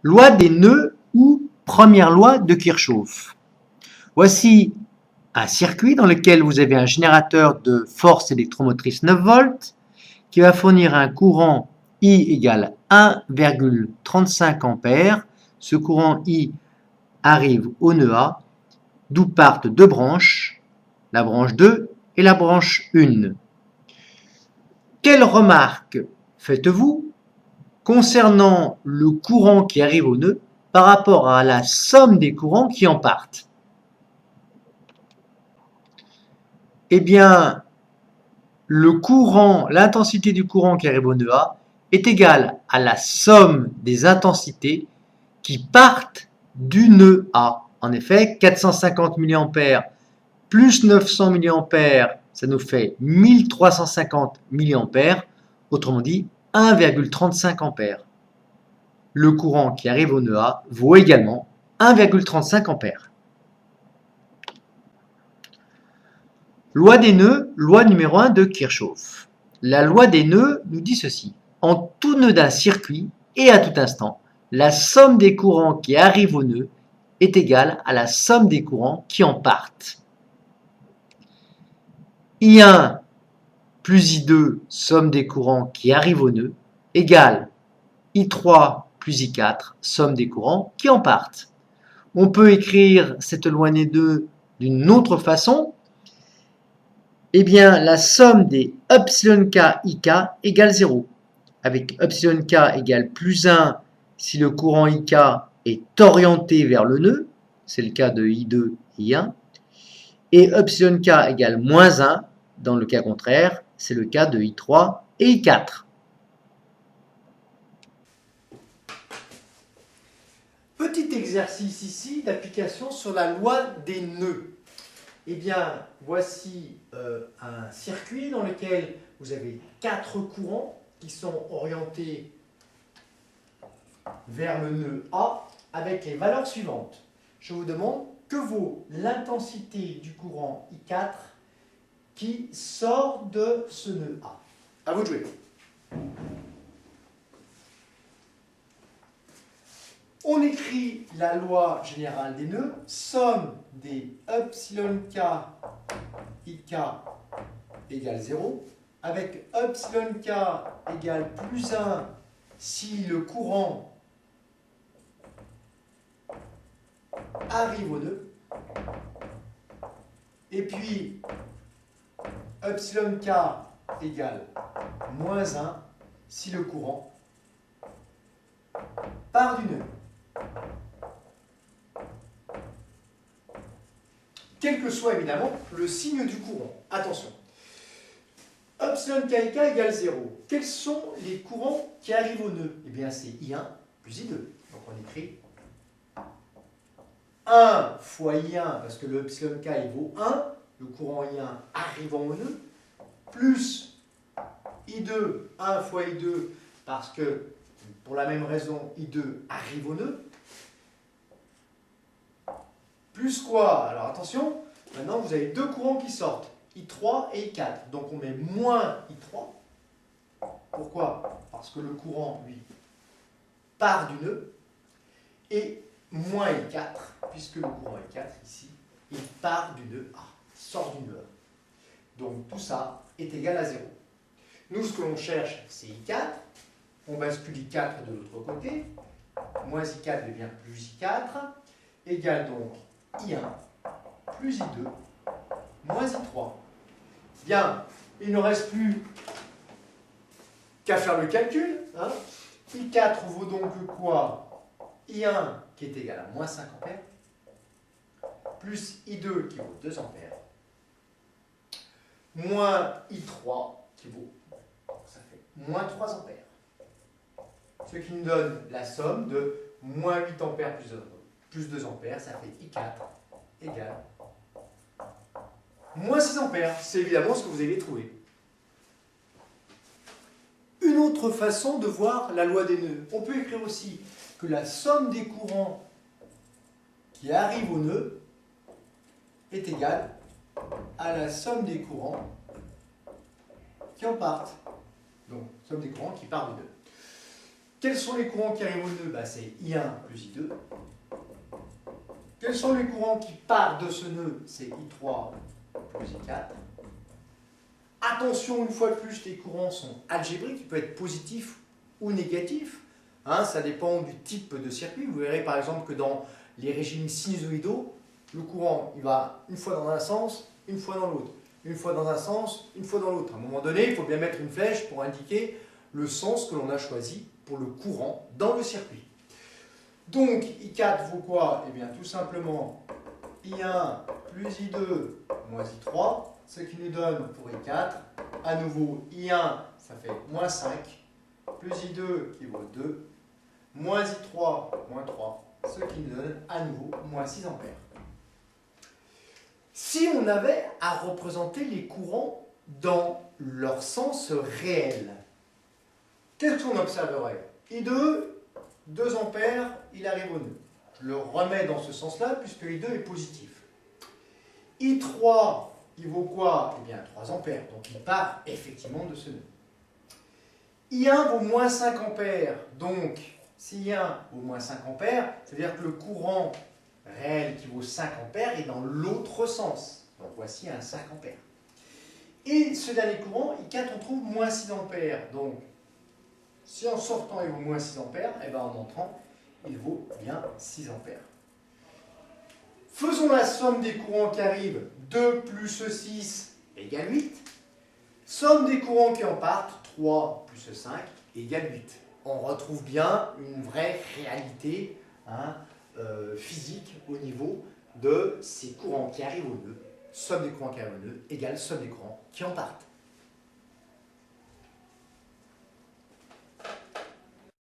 Loi des nœuds ou première loi de Kirchhoff. Voici un circuit dans lequel vous avez un générateur de force électromotrice 9 volts qui va fournir un courant I égale 1,35 ampères. Ce courant I arrive au nœud A, d'où partent deux branches, la branche 2 et la branche 1. Quelle remarque faites-vous concernant le courant qui arrive au nœud par rapport à la somme des courants qui en partent? Eh bien, l'intensité du courant qui arrive au nœud A est égale à la somme des intensités qui partent du nœud A. En effet, 450 mA plus 900 mA, ça nous fait 1350 mA, autrement dit 1,35 ampères. Le courant qui arrive au nœud A vaut également 1,35 ampères. Loi des nœuds, loi numéro 1 de Kirchhoff. La loi des nœuds nous dit ceci. En tout nœud d'un circuit et à tout instant, la somme des courants qui arrivent au nœud est égale à la somme des courants qui en partent. I1 plus I2, somme des courants qui arrivent au nœud, égale I3 plus I4, somme des courants qui en partent. On peut écrire cette loi des nœuds d'une autre façon. Eh bien, la somme des εk ik égale 0, avec εk égale plus 1 si le courant ik est orienté vers le nœud, c'est le cas de I2 et I1, et εk égale moins 1 dans le cas contraire, c'est le cas de I3 et I4. Petit exercice ici d'application sur la loi des nœuds. Eh bien, voici un circuit dans lequel vous avez 4 courants qui sont orientés vers le nœud A avec les valeurs suivantes. Je vous demande que vaut l'intensité du courant I4 qui sort de ce nœud A. À vous de jouer. On écrit la loi générale des nœuds, somme des εk ik égale 0, avec εk égale plus 1 si le courant arrive au nœud, et puis εk égale moins 1 si le courant part du nœud. Quel que soit évidemment le signe du courant. Attention. εk ik égale 0. Quels sont les courants qui arrivent au nœud? Eh bien, c'est I1 plus I2. Donc, on écrit 1 fois I1, parce que le εk il vaut 1, le courant I1 arrivant au nœud, plus I2, 1 fois I2, parce que, pour la même raison, I2 arrive au nœud, plus quoi? Alors attention, maintenant vous avez deux courants qui sortent, I3 et I4. Donc on met moins I3. Pourquoi? Parce que le courant, lui, part du nœud. Et moins I4, puisque le courant I4, ici, il part du nœud A, sort du nœud A. Donc tout ça est égal à 0. Nous, ce que l'on cherche, c'est I4. On bascule I4 de l'autre côté. Moins I4 devient plus I4. Égale donc I1 plus I2 moins I3. Bien, il ne reste plus qu'à faire le calcul. Hein. I4 vaut donc quoi? I1 qui est égal à moins 5 ampères, plus I2 qui vaut 2 ampères, moins I3 qui vaut, ça fait moins 3 ampères. Ce qui nous donne la somme de moins 8 ampères plus 2 ampères, ça fait I4 égale moins 6 ampères. C'est évidemment ce que vous allez trouver. Une autre façon de voir la loi des nœuds. On peut écrire aussi que la somme des courants qui arrivent au nœud est égale à la somme des courants qui en partent. Donc, somme des courants qui partent du nœud. Quels sont les courants qui arrivent au nœud? C'est I1 plus I2. Quels sont les courants qui partent de ce nœud? C'est I3 plus I4. Attention, une fois de plus, les courants sont algébriques, ils peuvent être positifs ou négatifs. Ça dépend du type de circuit. Vous verrez par exemple que dans les régimes sinusoïdaux, le courant il va une fois dans un sens, une fois dans l'autre. Une fois dans un sens, une fois dans l'autre. À un moment donné, il faut bien mettre une flèche pour indiquer le sens que l'on a choisi pour le courant dans le circuit. Donc, I4 vaut quoi? Eh bien, tout simplement, I1 plus I2 moins I3, ce qui nous donne pour I4, à nouveau, I1, ça fait moins 5, plus I2 qui vaut 2, moins I3 moins 3, ce qui nous donne à nouveau moins 6 ampères. Si on avait à représenter les courants dans leur sens réel, qu'est-ce qu'on observerait? I2, 2 ampères, il arrive au nœud. Je le remets dans ce sens-là puisque I2 est positif. I3, il vaut quoi? Eh bien 3 ampères, donc il part effectivement de ce nœud. I1 vaut moins 5 ampères, donc si I1 vaut moins 5 ampères, c'est-à-dire que le courant réel qui vaut 5 ampères est dans l'autre sens. Donc voici un 5 ampères. Et ce dernier courant, I4, on trouve moins 6 ampères. Donc, si en sortant il vaut moins 6 ampères, et bien en entrant, il vaut bien 6 ampères. Faisons la somme des courants qui arrivent. 2 plus 6 égale 8. Somme des courants qui en partent. 3 plus 5 égale 8. On retrouve bien une vraie réalité physique au niveau de ces courants qui arrivent au nœud. Somme des courants qui arrivent au nœud égale somme des courants qui en partent.